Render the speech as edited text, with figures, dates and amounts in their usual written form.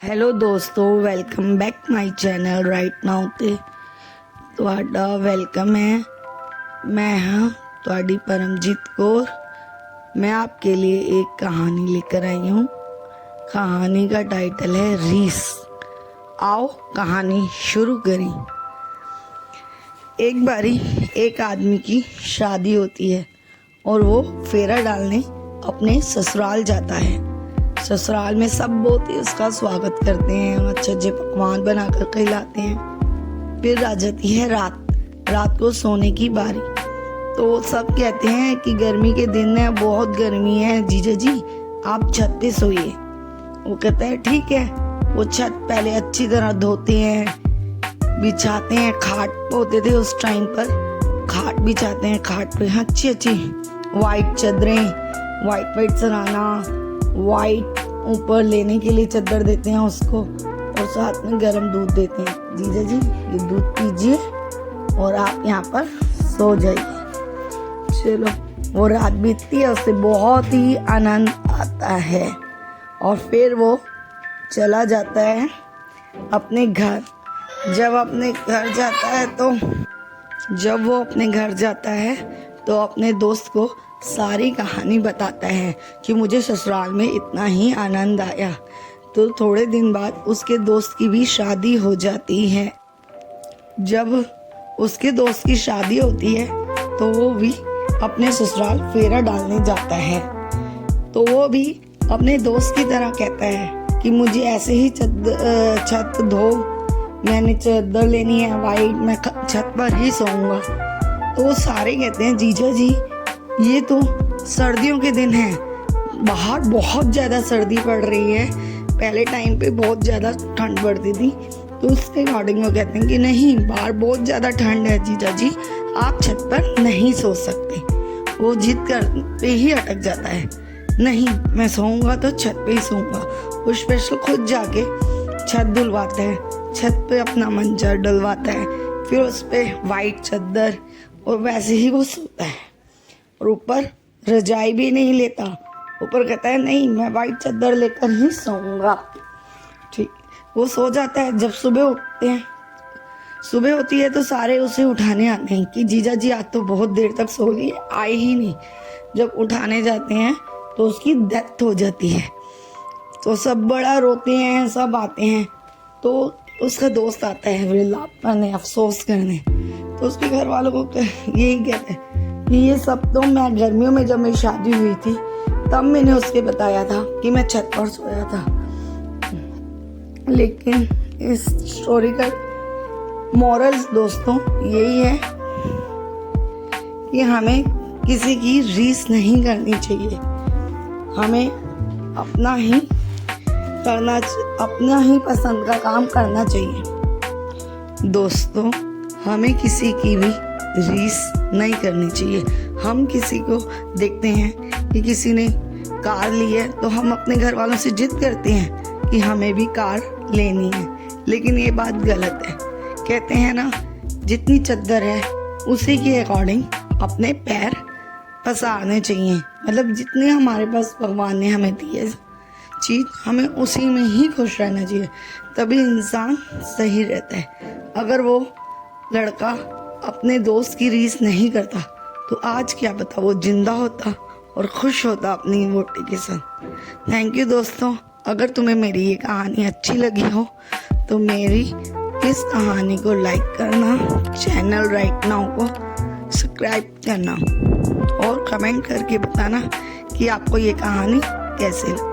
Hello ਦੋਸਤੋ, welcome back my channel. Right now ਤੇ ਤੁਹਾਡਾ ਵੈਲਕਮ है। मैं हाँ ਤੁਹਾਡੀ परमजीत कौर। मैं आपके लिए एक कहानी लेकर आई हूँ। कहानी का टाइटल है रीस। आओ कहानी शुरू करें। एक बारी एक आदमी की शादी होती है और वो फेरा डालने अपने ससुराल जाता है। ससुराल में सब बहुत ही उसका स्वागत करते हैं, अच्छे अच्छे पकवान बनाकर खिलाते हैं। फिर आ जाती है रात को सोने की बारी। तो सब कहते हैं कि गर्मी के दिन है, बहुत गर्मी है, जीजा जी आप छत पे सोइए। वो कहता है ठीक है। वो छत पहले अच्छी तरह धोते हैं, बिछाते हैं। खाट होते थे उस टाइम पर, खाट बिछाते हैं। खाट पे अच्छी अच्छी वाइट चादरें, वाइट सराना, वाइट ऊपर लेने के लिए चादर देते हैं उसको, और साथ में गर्म दूध देते हैं। जीजा जी ये दूध पीजिए और आप यहाँ पर सो जाइए। चलो वो रात बीतती है, उससे बहुत ही आनंद आता है और फिर वो चला जाता है अपने घर। जब वो अपने घर जाता है तो अपने दोस्त को सारी कहानी बताता है कि मुझे ससुराल में इतना ही आनंद आया। तो थोड़े दिन बाद उसके दोस्त की भी शादी हो जाती है। जब उसके दोस्त की शादी होती है तो वो भी अपने ससुराल फेरा डालने जाता है। तो वो भी अपने दोस्त की तरह कहता है कि मुझे ऐसे ही छत धो, मैंने चादर लेनी है वाइट, मैं छत पर ही सोऊंगा। तो वो सारे कहते हैं जीजा जी ये तो सर्दियों के दिन है, बाहर बहुत ज़्यादा सर्दी पड़ रही है। पहले टाइम पे बहुत ज़्यादा ठंड पड़ती थी, तो उसके अकॉर्डिंग वो कहते हैं कि नहीं बाहर बहुत ज़्यादा ठंड है जीजा जी, आप छत पर नहीं सो सकते। वो जिद कर पे ही अटक जाता है, नहीं मैं सोऊंगा तो छत पे ही सोऊंगा। वो स्पेशल खुद जाके छत धुलवाता है, छत पे अपना मंचा डलवाता है, फिर उस पर वाइट चादर, और वैसे ही वो सोता है। और ऊपर रजाई भी नहीं लेता, ऊपर कहता है नहीं मैं वाइट चादर लेकर ही सोऊंगा। ठीक, वो सो जाता है। जब सुबह उठते हैं, सुबह होती है तो सारे उसे उठाने आते हैं कि जीजा जी आज तो बहुत देर तक सो लिए, आए ही नहीं। जब उठाने जाते हैं तो उसकी डेथ हो जाती है। तो सब बड़ा रोते हैं, सब आते हैं। तो उसका दोस्त आता है विलाप करने, अफसोस करने। तो उसके घर वालों को यही कहते हैं कि ये सब तो मैं गर्मियों में जब मेरी शादी हुई थी तब मैंने उसके बताया था कि मैं छत पर सोया था। लेकिन इस स्टोरी का मॉरल्स दोस्तों यही है कि हमें किसी की रीस नहीं करनी चाहिए। हमें अपना ही पसंद का काम करना चाहिए। दोस्तों हमें किसी की भी रीस नहीं करनी चाहिए। हम किसी को देखते हैं कि किसी ने कार ली है तो हम अपने घर वालों से जिद करते हैं कि हमें भी कार लेनी है, लेकिन ये बात गलत है। कहते हैं ना जितनी चादर है उसी के अकॉर्डिंग अपने पैर पसारने चाहिए। मतलब जितने हमारे पास भगवान ने हमें दी है चीज़, हमें उसी में ही खुश रहना चाहिए, तभी इंसान सही रहता है। अगर वो लड़का अपने दोस्त की रीस नहीं करता तो आज क्या पता वो जिंदा होता और खुश होता अपनी वोटी के साथ। थैंक यू दोस्तों। अगर तुम्हें मेरी ये कहानी अच्छी लगी हो तो मेरी इस कहानी को लाइक करना, चैनल राइट नाउ को सब्सक्राइब करना और कमेंट करके बताना कि आपको ये कहानी कैसे लगी।